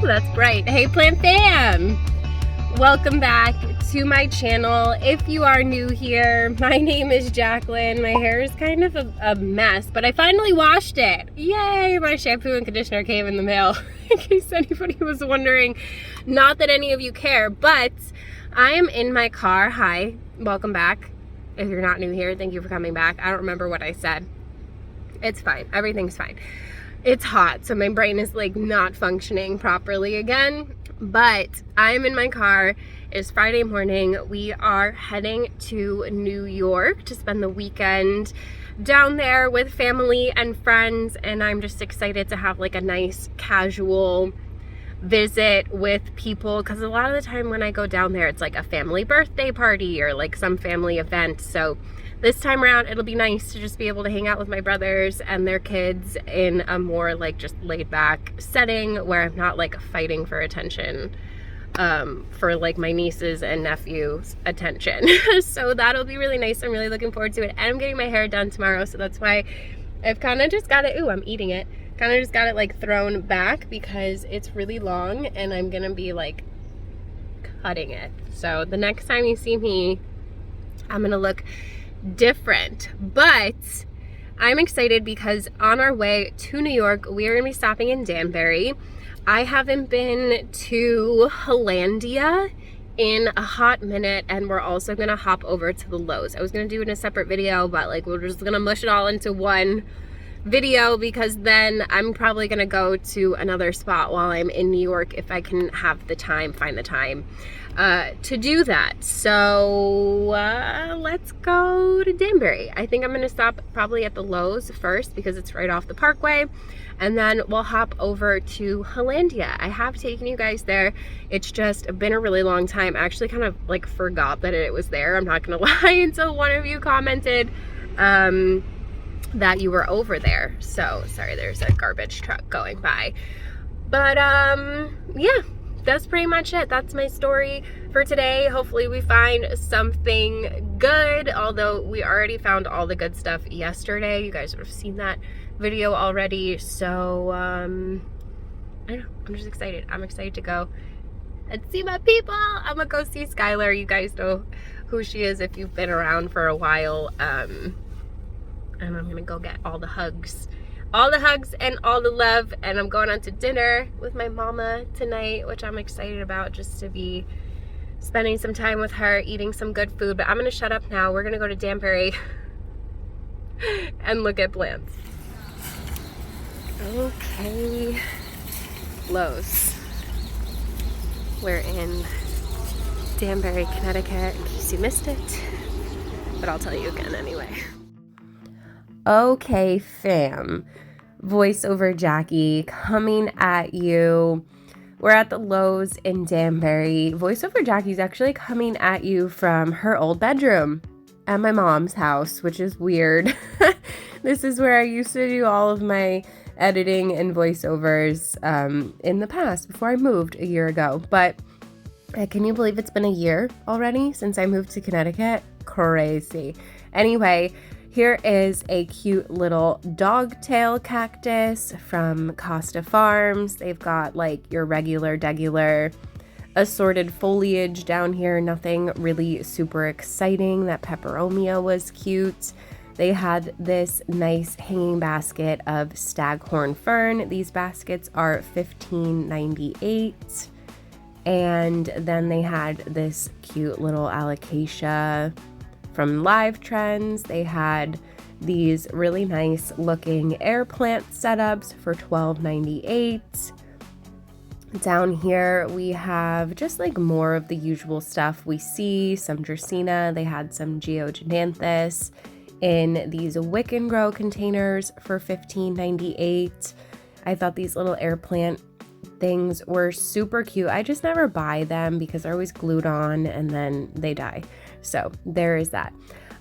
that's bright. Hey plant fam! Welcome back to my channel. If you are new here, my name is Jacqueline. My hair is kind of a mess, but I finally washed it. Yay! My shampoo and conditioner came in the mail. In case anybody was wondering. Not that any of you care, but I am in my car. Hi, welcome back. If you're not new here, thank you for coming back. I don't remember what I said. It's fine. Everything's fine. It's hot, so my brain is like not functioning properly again. But I'm in my car. It's Friday morning. We are heading to New York to spend the weekend down there with family and friends, and I'm just excited to have like a nice casual visit with people, because a lot of the time when I go down there it's like a family birthday party or like some family event. So this time around it'll be nice to just be able to hang out with my brothers and their kids in a more like just laid back setting where I'm not like fighting for attention for like my nieces and nephews' attention. So that'll be really nice. I'm really looking forward to it, and I'm getting my hair done tomorrow, so that's why I've kind of just got it, ooh, I'm eating it, kind of just got it like thrown back because it's really long and I'm gonna be like cutting it. So the next time you see me, I'm gonna look different. But I'm excited because on our way to New York, we are gonna be stopping in Danbury. I haven't been to Hollandia in a hot minute, and we're also gonna hop over to the Lowe's. I was gonna do it in a separate video, but like we're just gonna mush it all into one video because then I'm probably gonna go to another spot while I'm in New York if I can have the time, find the time to do that. So let's go to Danbury. I think I'm gonna stop probably at the Lowe's first because it's right off the parkway, and then we'll hop over to Hollandia. I have taken you guys there. It's just been a really long time. I actually kind of like forgot that it was there, I'm not gonna lie, until one of you commented that you were over there. So sorry, there's a garbage truck going by. But yeah, that's pretty much it. That's my story for today. Hopefully we find something good, although we already found all the good stuff yesterday. You guys would have seen that video already. So I don't know, I'm just excited. I'm excited to go and see my people. I'm gonna go see Skylar. You guys know who she is if you've been around for a while. And I'm gonna go get all the hugs and all the love, and I'm going out to dinner with my mama tonight, which I'm excited about, just to be spending some time with her, eating some good food. But I'm gonna shut up now. We're gonna go to Danbury and look at plants. Okay, Lowe's. We're in Danbury, Connecticut, in case you missed it, but I'll tell you again anyway. Okay, fam, voiceover Jackie coming at you. We're at the Lowe's in Danbury. Voiceover Jackie's actually coming at you from her old bedroom at my mom's house, which is weird. This is where I used to do all of my editing and voiceovers in the past before I moved a year ago. But can you believe it's been a year already since I moved to Connecticut? Crazy. Anyway, here is a cute little dogtail cactus from Costa Farms. They've got like your regular assorted foliage down here. Nothing really super exciting. That peperomia was cute. They had this nice hanging basket of staghorn fern. These baskets are $15.98. And then they had this cute little alocasia from Live Trends. They had these really nice looking air plant setups for $12.98. Down here we have just like more of the usual stuff we see. Some Dracaena. They had some Georginanthus in these Wick and Grow containers for $15.98. I thought these little air plant things were super cute. I just never buy them because they're always glued on and then they die. So there is that.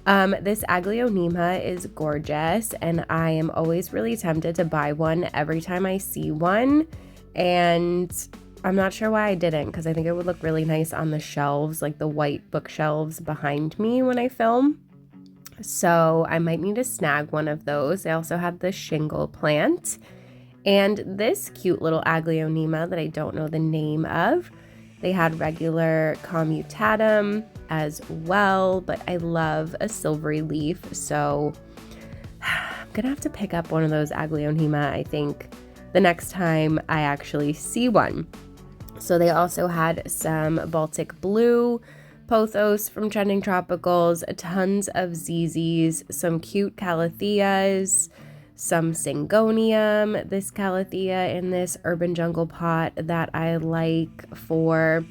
This Aglaonema is gorgeous, and I am always really tempted to buy one every time I see one, and I'm not sure why I didn't, because I think it would look really nice on the shelves, like the white bookshelves behind me when I film. So I might need to snag one of those. I also have the shingle plant, And this cute little Aglaonema that I don't know the name of. They had regular commutatum as well, but I love a silvery leaf, so I'm gonna have to pick up one of those Aglaonema, I think, the next time I actually see one. So they also had some Baltic Blue pothos from Trending Tropicals, tons of ZZs, some cute Calatheas, some Syngonium, this Calathea in this Urban Jungle pot that I like for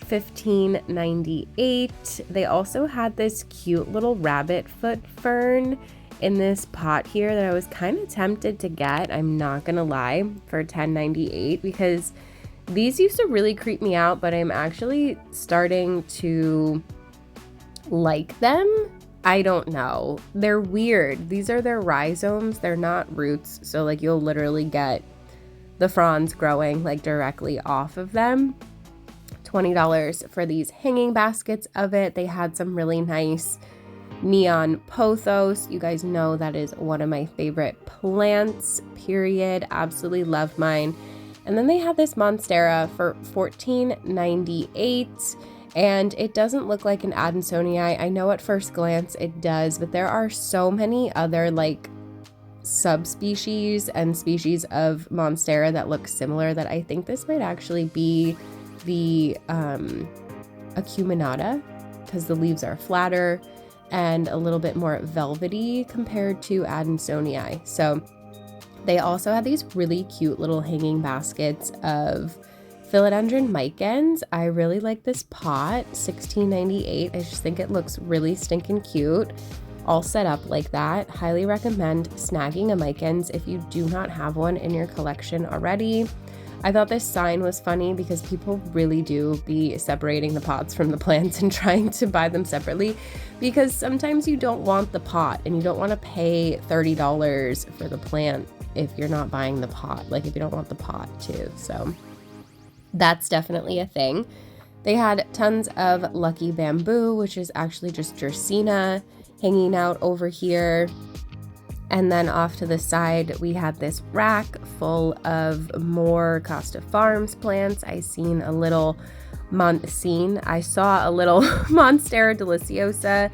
$15.98. They also had this cute little rabbit foot fern in this pot here that I was kind of tempted to get, I'm not gonna lie, for $10.98, because these used to really creep me out, but I'm actually starting to like them. I don't know. They're weird. These are their rhizomes. They're not roots. So like you'll literally get the fronds growing like directly off of them. $20 for these hanging baskets of it. They had some really nice neon pothos. You guys know that is one of my favorite plants, period. Absolutely love mine. And then they had this Monstera for $14.98. And it doesn't look like an Adansonii. I know at first glance it does, but there are so many other like subspecies and species of Monstera that look similar that I think this might actually be the Acuminata, because the leaves are flatter and a little bit more velvety compared to Adansonii. So they also had these really cute little hanging baskets of Philodendron Micans. I really like this pot, $16.98. I just think it looks really stinking cute, all set up like that. Highly recommend snagging a Micans if you do not have one in your collection already. I thought this sign was funny because people really do be separating the pots from the plants and trying to buy them separately, because sometimes you don't want the pot and you don't want to pay $30 for the plant if you're not buying the pot, like if you don't want the pot too. So that's definitely a thing. They had tons of Lucky Bamboo, which is actually just Dracaena hanging out over here. And then off to the side, we had this rack full of more Costa Farms plants. I seen a little I saw a little Monstera deliciosa,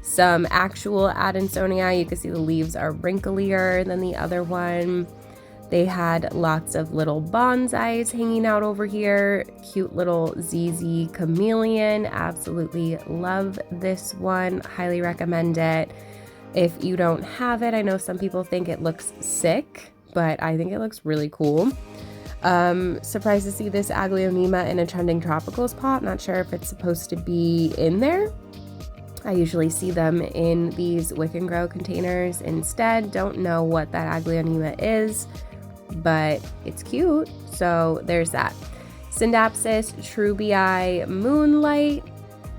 some actual Adansonii. You can see the leaves are wrinklier than the other one. They had lots of little bonsais hanging out over here. Cute little ZZ chameleon. Absolutely love this one. Highly recommend it. If you don't have it, I know some people think it looks sick, but I think it looks really cool. Surprised to see this Aglaonema in a Trending Tropicals pot. Not sure if it's supposed to be in there. I usually see them in these Wick and Grow containers instead. Don't know what that Aglaonema is, but it's cute. So there's that. Syndapsis, Trubii, Moonlight,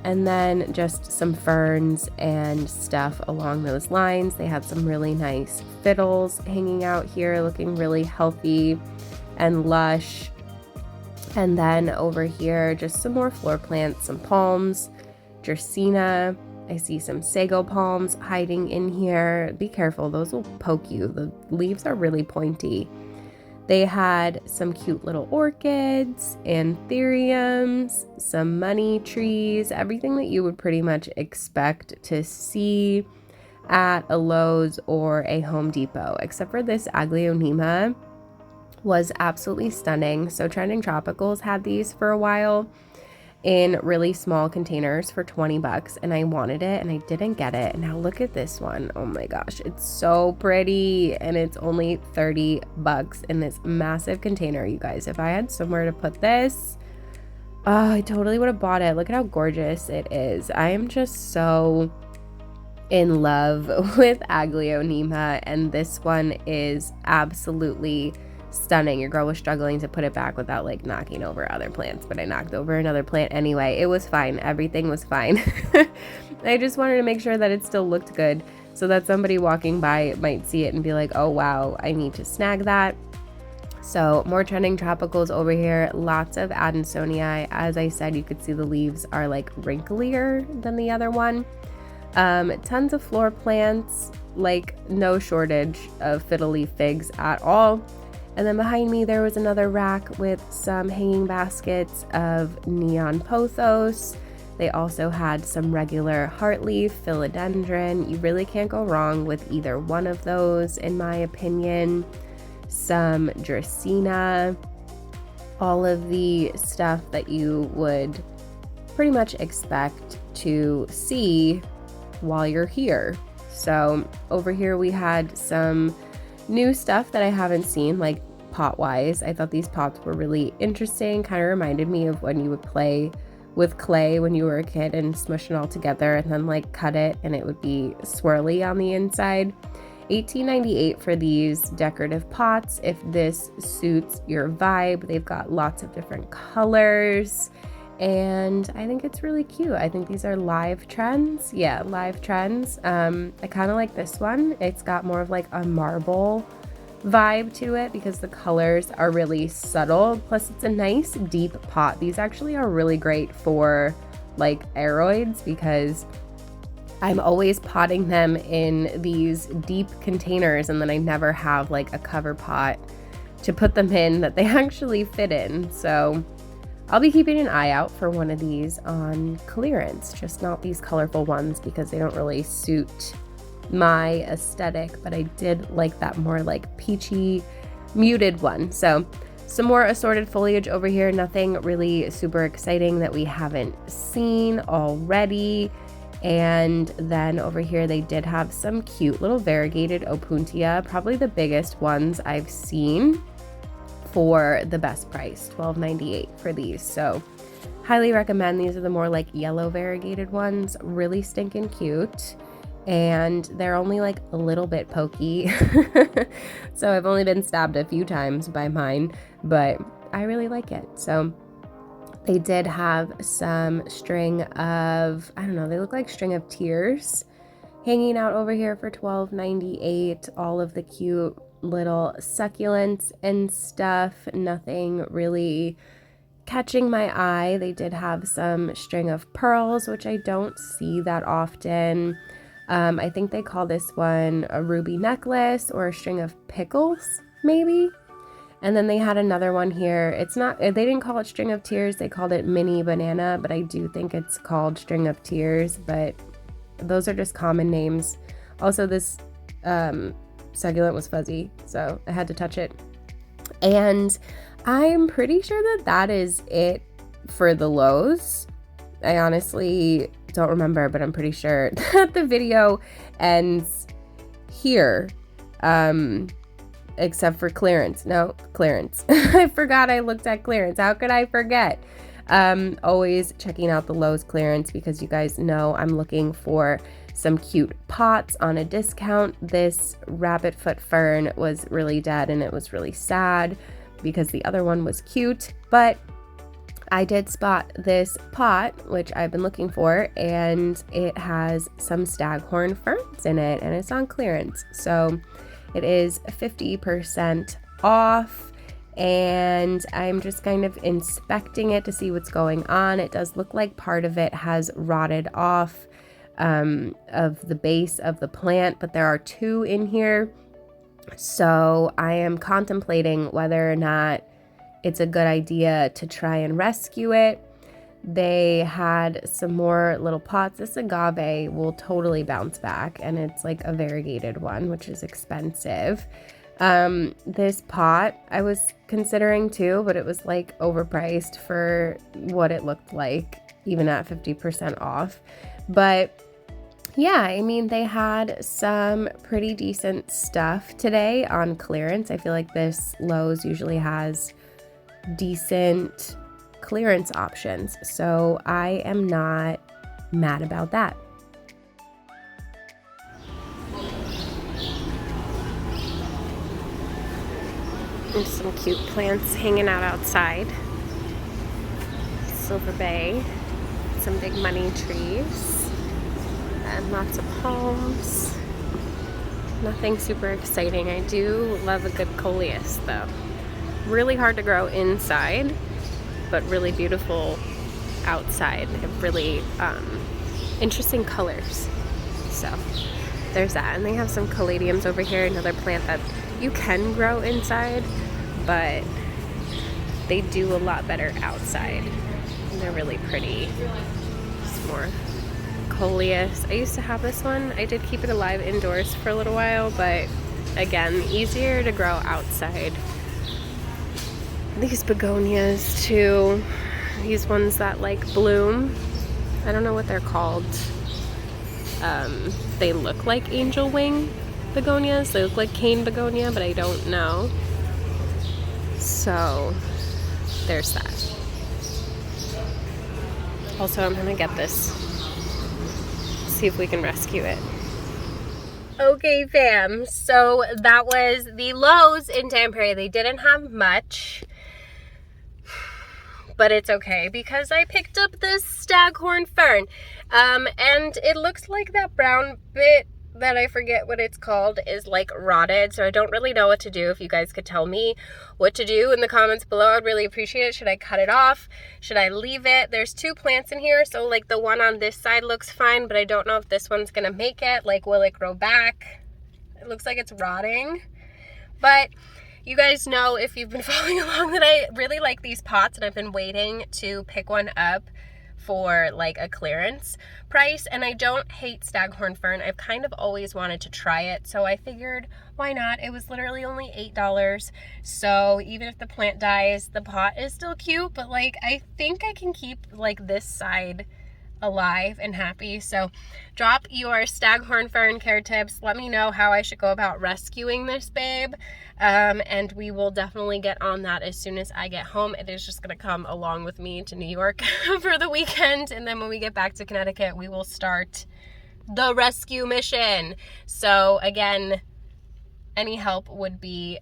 and then just some ferns and stuff along those lines. They had some really nice fiddles hanging out here, looking really healthy and lush. And then over here, just some more floor plants, some palms, Dracaena. I see some sago palms hiding in here. Be careful, those will poke you. The leaves are really pointy. They had some cute little orchids, anthuriums, some money trees, everything that you would pretty much expect to see at a Lowe's or a Home Depot, except for this Aglaonema was absolutely stunning. So Trending Tropicals had these for a while in really small containers for 20 bucks, and I wanted it and I didn't get it. And now look at this one. Oh my gosh, it's so pretty, and it's only 30 bucks in this massive container. You guys, if I had somewhere to put this, oh, I totally would have bought it. Look at how gorgeous it is. I am just so in love with Aglaonema, and this one is absolutely stunning. Your girl was struggling to put it back without like knocking over other plants, but I knocked over another plant anyway. It was fine. Everything was fine. I just wanted to make sure that it still looked good so that somebody walking by might see it and be like, oh wow, I need to snag that. So more Trending Tropicals over here. Lots of Adansonii. As I said, you could see the leaves are like wrinklier than the other one. Tons of floor plants, like no shortage of fiddle leaf figs at all. And then behind me there was another rack with some hanging baskets of neon pothos. They also had some regular heartleaf, philodendron. You really can't go wrong with either one of those in my opinion. Some dracaena, all of the stuff that you would pretty much expect to see while you're here. So over here we had some new stuff that I haven't seen, like pot wise. I thought these pots were really interesting, kind of reminded me of when you would play with clay when you were a kid and smush it all together and then like cut it and it would be swirly on the inside. $18.98 for these decorative pots. If this suits your vibe, they've got lots of different colors and I think it's really cute. I think these are live trends. Yeah, live trends. I kind of like this one. It's got more of like a marble vibe to it because the colors are really subtle, plus it's a nice deep pot. These actually are really great for like aeroids because I'm always potting them in these deep containers and then I never have like a cover pot to put them in that they actually fit in. So I'll be keeping an eye out for one of these on clearance, just not these colorful ones because they don't really suit my aesthetic, but I did like that more like peachy muted one. So some more assorted foliage over here, nothing really super exciting that we haven't seen already. And then over here they did have some cute little variegated opuntia, probably the biggest ones I've seen for the best price, $12.98 for these. So highly recommend. These are the more like yellow variegated ones, really stinking cute. And they're only like a little bit pokey. So I've only been stabbed a few times by mine, but I really like it. So they did have some string of, I don't know, they look like string of tears hanging out over here for $12.98. All of the cute little succulents and stuff, nothing really catching my eye. They did have some string of pearls, which I don't see that often. I think they call this one a ruby necklace or a string of pickles, maybe. And then they had another one here. It's not, they didn't call it string of tears. They called it mini banana, but I do think it's called string of tears, but those are just common names. Also, this succulent was fuzzy, so I had to touch it. And I'm pretty sure that that is it for the Lowe's. I honestly don't remember, but I'm pretty sure that the video ends here, except for clearance. No, clearance. I forgot I looked at clearance. How could I forget? Always checking out the Lowe's clearance because you guys know I'm looking for some cute pots on a discount. This rabbit foot fern was really dead and it was really sad because the other one was cute, but I did spot this pot, which I've been looking for, and it has some staghorn ferns in it, and it's on clearance. So it is 50% off, and I'm just kind of inspecting it to see what's going on. It does look like part of it has rotted off of the base of the plant, but there are two in here. So I am contemplating whether or not it's a good idea to try and rescue it. They had some more little pots. This agave will totally bounce back, and it's like a variegated one, which is expensive. This pot I was considering too, but it was like overpriced for what it looked like, even at 50% off. But yeah, I mean, they had some pretty decent stuff today on clearance. I feel like this Lowe's usually has decent clearance options, so I am not mad about that. There's some cute plants hanging out outside. Silver Bay, some big money trees, and lots of palms. Nothing super exciting. I do love a good coleus though. Really hard to grow inside, but really beautiful outside. They have really interesting colors. So there's that. And they have some caladiums over here, another plant that you can grow inside, but they do a lot better outside. And they're really pretty. It's more coleus. I used to have this one. I did keep it alive indoors for a little while, but again, easier to grow outside. These begonias too. These ones that like bloom. I don't know what they're called. They look like angel wing begonias. They look like cane begonia, but I don't know. So there's that. Also, I'm gonna get this. See if we can rescue it. Okay, fam. So that was the Lowe's in Danbury. They didn't have much, but it's okay because I picked up this staghorn fern. And it looks like that brown bit that I forget what it's called is like rotted, so I don't really know what to do. If you guys could tell me what to do in the comments below, I'd really appreciate it. Should I cut it off? Should I leave it? There's 2 plants in here, so like the one on this side looks fine, but I don't know if this one's gonna make it. Like, will it grow back? It looks like it's rotting, but you guys know, if you've been following along, that I really like these pots, and I've been waiting to pick one up for like a clearance price. And I don't hate staghorn fern. I've kind of always wanted to try it, so I figured why not. It was literally only $8, so even if the plant dies, the pot is still cute. But like, I think I can keep like this side alive and happy. So drop your staghorn fern care tips. Let me know how I should go about rescuing this babe, and we will definitely get on that as soon as I get home. It is just gonna come along with me to New York for the weekend, and then when we get back to Connecticut, we will start the rescue mission. So again, any help would be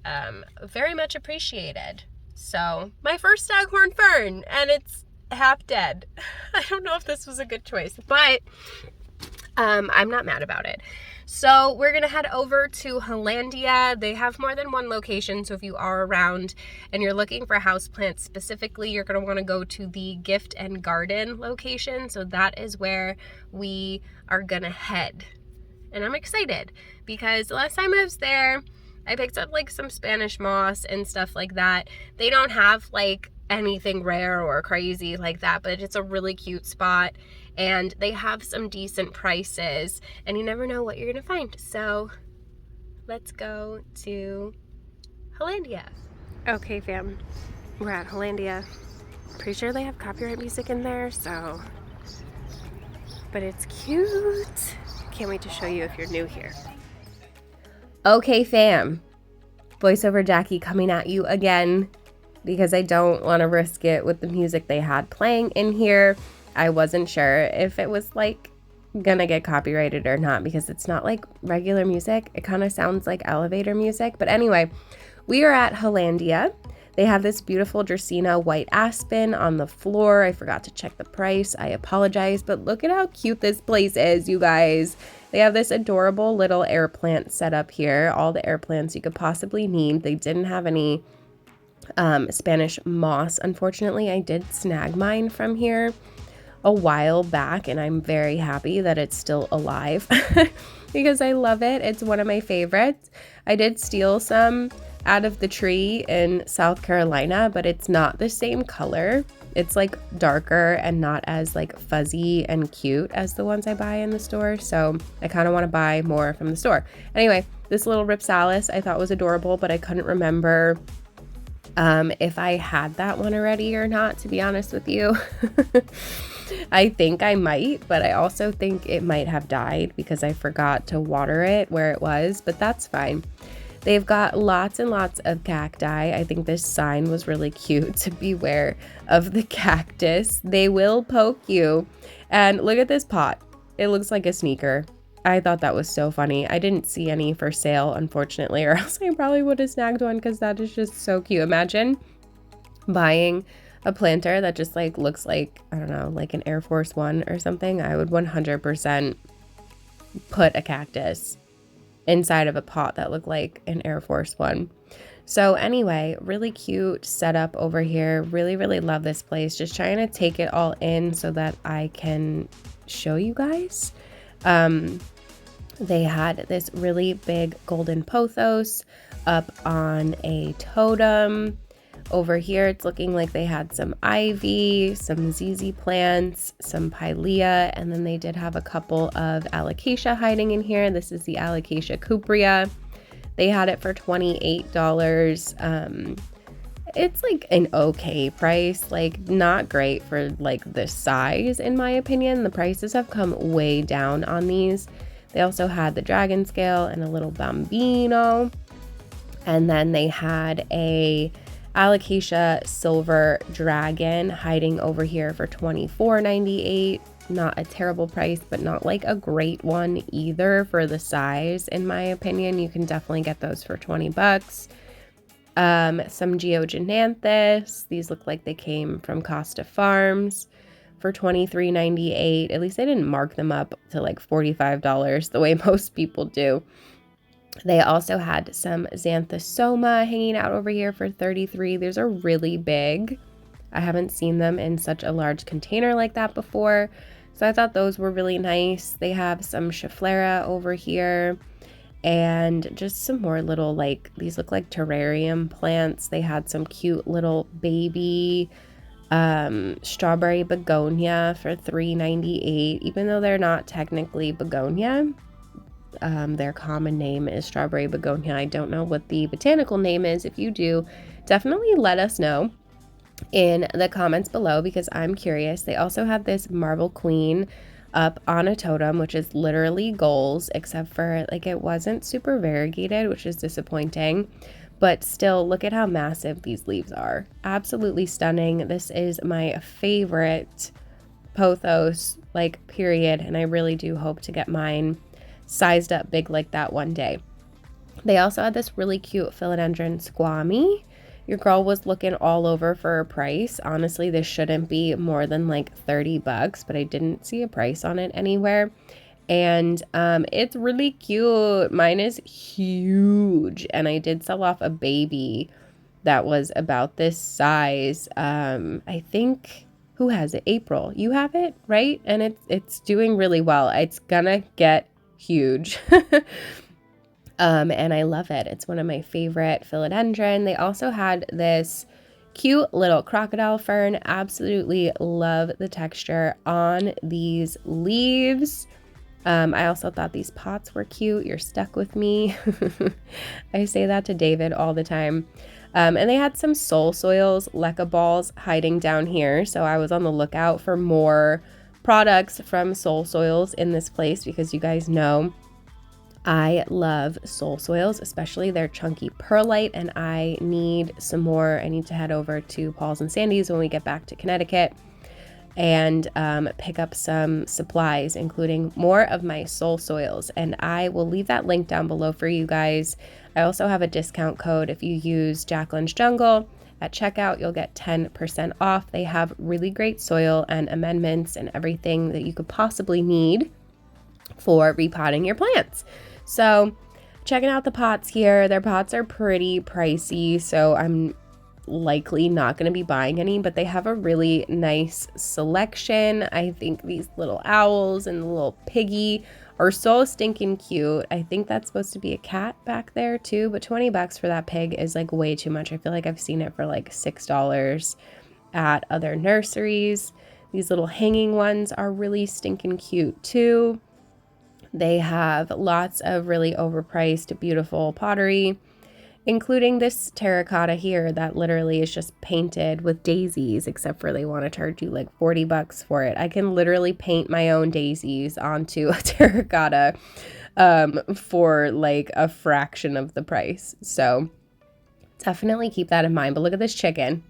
very much appreciated. So my first staghorn fern, and it's half dead. I don't know if this was a good choice, but I'm not mad about it. So we're gonna head over to Hollandia. They have more than one location, so if you are around and you're looking for houseplants specifically, you're gonna wanna go to the gift and garden location. So that is where we are gonna head. And I'm excited because the last time I was there, I picked up like some Spanish moss and stuff like that. They don't have like anything rare or crazy like that, but it's a really cute spot, and they have some decent prices, and you never know what you're gonna find. So let's go to Hollandia. Okay, fam, we're at Hollandia. Pretty sure they have copyright music in there, so, but it's cute. Can't wait to show you if you're new here. Okay, fam, voiceover Jackie coming at you again, because I don't want to risk it with the music they had playing in here. I wasn't sure if it was like gonna get copyrighted or not, because it's not like regular music. It kind of sounds like elevator music. But anyway, we are at Hollandia. They have this beautiful Dracaena white aspen on the floor. I forgot to check the price. I apologize, but look at how cute this place is, you guys. They have this adorable little air plant set up here. All the air plants you could possibly need. They didn't have any Spanish moss, unfortunately. I did snag mine from here a while back, and I'm very happy that it's still alive because I love it. It's one of my favorites. I did steal some out of the tree in South Carolina, but it's not the same color. It's like darker and not as like fuzzy and cute as the ones I buy in the store, so I kind of want to buy more from the store. Anyway, this little Ripsalis I thought was adorable, but I couldn't remember if I had that one already or not, to be honest with you. I think I might, but I also think it might have died because I forgot to water it where it was, but that's fine. They've got lots and lots of cacti. I think this sign was really cute, to beware of the cactus. They will poke you. And look at this pot. It looks like a sneaker. I thought that was so funny. I didn't see any for sale, unfortunately, or else I probably would have snagged one because that is just so cute. Imagine buying a planter that just like looks like, I don't know, like an Air Force One or something. I would 100% put a cactus inside of a pot that looked like an Air Force One. So anyway, really cute setup over here. Really, really love this place. Just trying to take it all in so that I can show you guys. They had this really big golden pothos up on a totem. Over here, it's looking like they had some ivy, some ZZ plants, some pilea, and then they did have a couple of alocasia hiding in here. This is the alocasia cuprea. They had it for $28. It's like an okay price, like not great for like the size in my opinion. The prices have come way down on these. They also had the dragon scale and a little bambino. And then they had a alocasia silver dragon hiding over here for $24.98. Not a terrible price, but not like a great one either for the size in my opinion. You can definitely get those for 20 bucks. Some Geogenanthus. These look like they came from Costa Farms for $23.98. At least I didn't mark them up to like $45 the way most people do. They also had some Xanthosoma hanging out over here for $33. These are really big. I haven't seen them in such a large container like that before. So I thought those were really nice. They have some Schefflera over here. And just some more little, like, these look like terrarium plants. They had some cute little baby strawberry begonia for $3.98. Even though they're not technically begonia, their common name is strawberry begonia. I don't know what the botanical name is. If you do, definitely let us know in the comments below because I'm curious. They also have this Marble Queen up on a totem, which is literally goals, except for like it wasn't super variegated, which is disappointing. But still, look at how massive these leaves are. Absolutely stunning. This is my favorite pothos, like, period. And I really do hope to get mine sized up big like that one day. They also had this really cute philodendron squammy. Your girl was looking all over for a price. Honestly, this shouldn't be more than like 30 bucks, but I didn't see a price on it anywhere. And it's really cute. Mine is huge. And I did sell off a baby that was about this size. I think, who has it? April. You have it, right? And it's doing really well. It's gonna get huge. And I love it. It's one of my favorite philodendron. They also had this cute little crocodile fern. Absolutely love the texture on these leaves. I also thought these pots were cute. You're stuck with me. I say that to David all the time. And they had some soul soils, leca balls hiding down here. So I was on the lookout for more products from soul soils in this place because you guys know I love soul soils, especially their chunky perlite, and I need some more. I need to head over to Paul's and Sandy's when we get back to Connecticut and pick up some supplies, including more of my soul soils, and I will leave that link down below for you guys. I also have a discount code. If you use Jacqueline's Jungle at checkout, you'll get 10% off. They have really great soil and amendments and everything that you could possibly need for repotting your plants. So checking out the pots here. Their pots are pretty pricey, so I'm likely not going to be buying any, but they have a really nice selection. I think these little owls and the little piggy are so stinking cute. I think that's supposed to be a cat back there too, but 20 bucks for that pig is like way too much. I feel like I've seen it for like $6 at other nurseries. These little hanging ones are really stinking cute too. They have lots of really overpriced, beautiful pottery, including this terracotta here that literally is just painted with daisies, except for they want to charge you like 40 bucks for it. I can literally paint my own daisies onto a terracotta for like a fraction of the price. So definitely keep that in mind. But look at this chicken.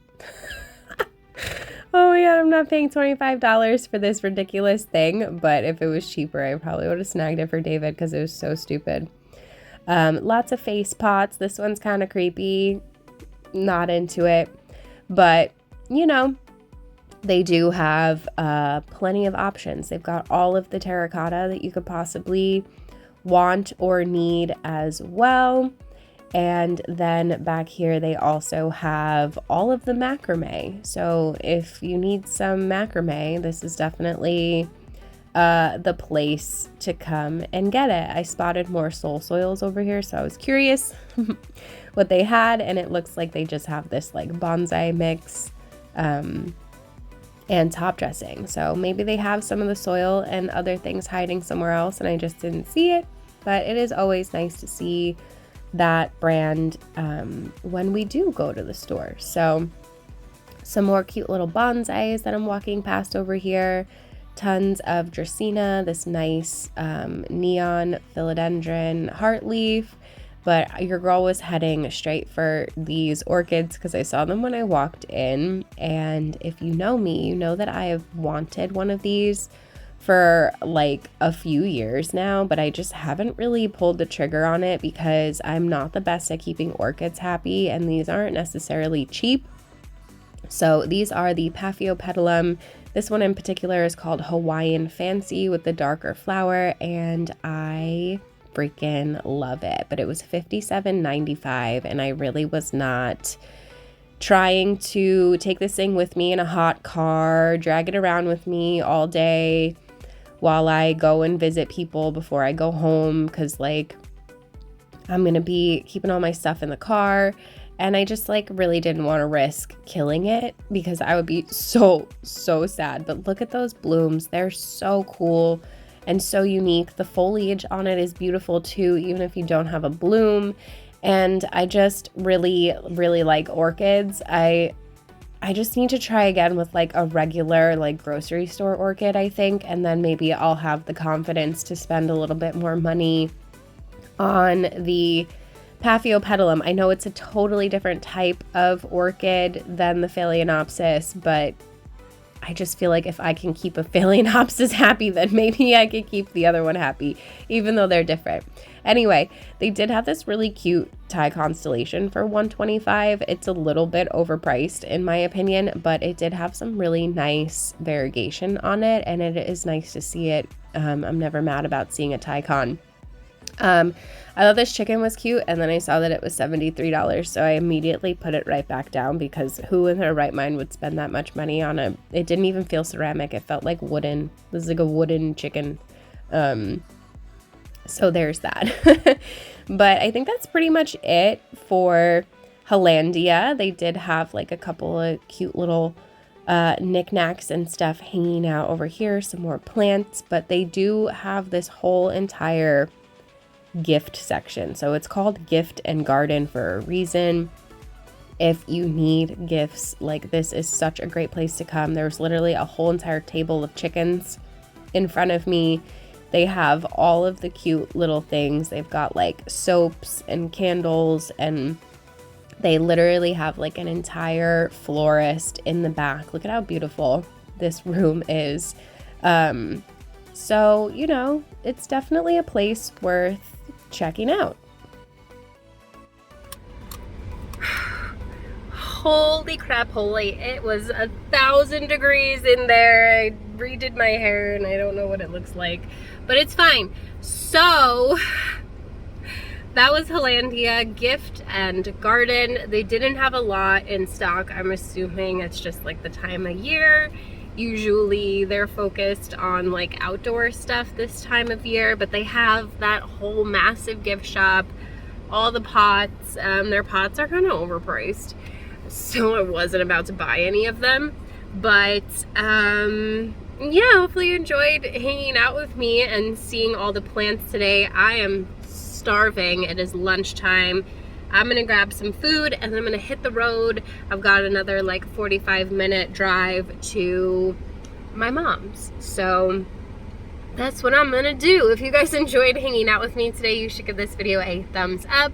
Oh my god, I'm not paying $25 for this ridiculous thing, but if it was cheaper, I probably would have snagged it for David because it was so stupid. Lots of face pots. This one's kind of creepy. Not into it, but you know, they do have plenty of options. They've got all of the terracotta that you could possibly want or need as well. And then back here, they also have all of the macrame. So if you need some macrame, this is definitely the place to come and get it. I spotted more soul soils over here, so I was curious what they had, and it looks like they just have this like bonsai mix and top dressing. So maybe they have some of the soil and other things hiding somewhere else and I just didn't see it. But it is always nice to see that brand when we do go to the store. So some more cute little bonsais that I'm walking past over here. Tons of Dracaena, this nice neon philodendron heart leaf. But your girl was heading straight for these orchids because I saw them when I walked in. And if you know me, you know that I have wanted one of these for like a few years now, but I just haven't really pulled the trigger on it because I'm not the best at keeping orchids happy, and these aren't necessarily cheap. So these are the Paphiopedilum. This one in particular is called Hawaiian Fancy with the darker flower, and I freaking love it. But it was $57.95, and I really was not trying to take this thing with me in a hot car, drag it around with me all day while I go and visit people before I go home, because like I'm gonna be keeping all my stuff in the car, and I just like really didn't want to risk killing it because I would be so sad. But look at those blooms, they're so cool and so unique. The foliage on it is beautiful too, even if you don't have a bloom. And I just really like orchids. I just need to try again with like a regular like grocery store orchid, I think, and then maybe I'll have the confidence to spend a little bit more money on the Paphiopedilum. I know it's a totally different type of orchid than the Phalaenopsis, but I just feel like if I can keep a Phalaenopsis happy, then maybe I could keep the other one happy, even though they're different. Anyway, they did have this really cute Thai constellation for $125. It's a little bit overpriced in my opinion, but it did have some really nice variegation on it, and it is nice to see it. I'm never mad about seeing a Thai con. I thought this chicken was cute, and then I saw that it was $73, so I immediately put it right back down because who in their right mind would spend that much money on it didn't even feel ceramic. It felt like wooden. This is like a wooden chicken. So there's that. But I think that's pretty much it for Hollandia. They did have like a couple of cute little knickknacks and stuff hanging out over here, some more plants, but they do have this whole entire gift section. So it's called Gift and Garden for a reason. If you need gifts, like this is such a great place to come. There's literally a whole entire table of chickens in front of me. They have all of the cute little things. They've got like soaps and candles, and they literally have like an entire florist in the back. Look at how beautiful this room is. So, you know, it's definitely a place worth checking out. Holy crap, holy. It was 1,000 degrees in there. I redid my hair and I don't know what it looks like, but it's fine. So that was Hollandia Gift and Garden. They didn't have a lot in stock. I'm assuming it's just like the time of year. Usually they're focused on like outdoor stuff this time of year, but they have that whole massive gift shop, all the pots. Their pots are kind of overpriced, so I wasn't about to buy any of them. But yeah, hopefully you enjoyed hanging out with me and seeing all the plants today. I am starving. It is lunchtime. I'm gonna grab some food and then I'm gonna hit the road. I've got another like 45-minute drive to my mom's. So that's what I'm gonna do. If you guys enjoyed hanging out with me today, you should give this video a thumbs up.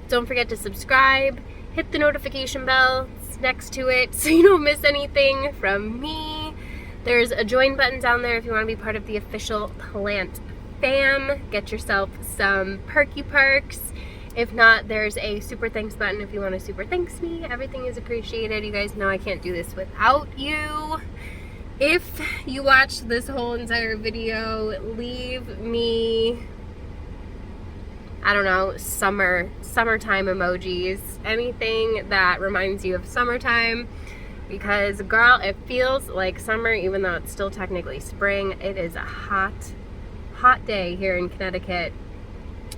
Don't forget to subscribe, hit the notification bell next to it so you don't miss anything from me. There's a join button down there if you want to be part of the official plant fam. Get yourself some perky perks. If not, there's a super thanks button if you want to super thanks me. Everything is appreciated. You guys know I can't do this without you. If you watched this whole entire video, leave me, I don't know, summertime emojis. Anything that reminds you of summertime. because girl, it feels like summer even though it's still technically spring. It is a hot day here in Connecticut,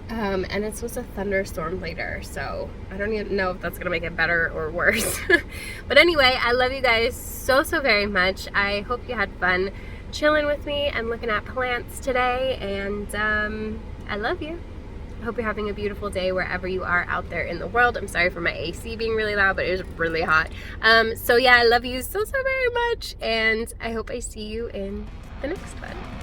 and it's supposed to thunderstorm later, so I don't even know if that's gonna make it better or worse. But anyway, I love you guys so very much. I hope you had fun chilling with me and looking at plants today, and I love you. I hope you're having a beautiful day wherever you are out there in the world. I'm sorry for my AC being really loud, but it was really hot. So yeah, I love you so very much, and I hope I see you in the next one.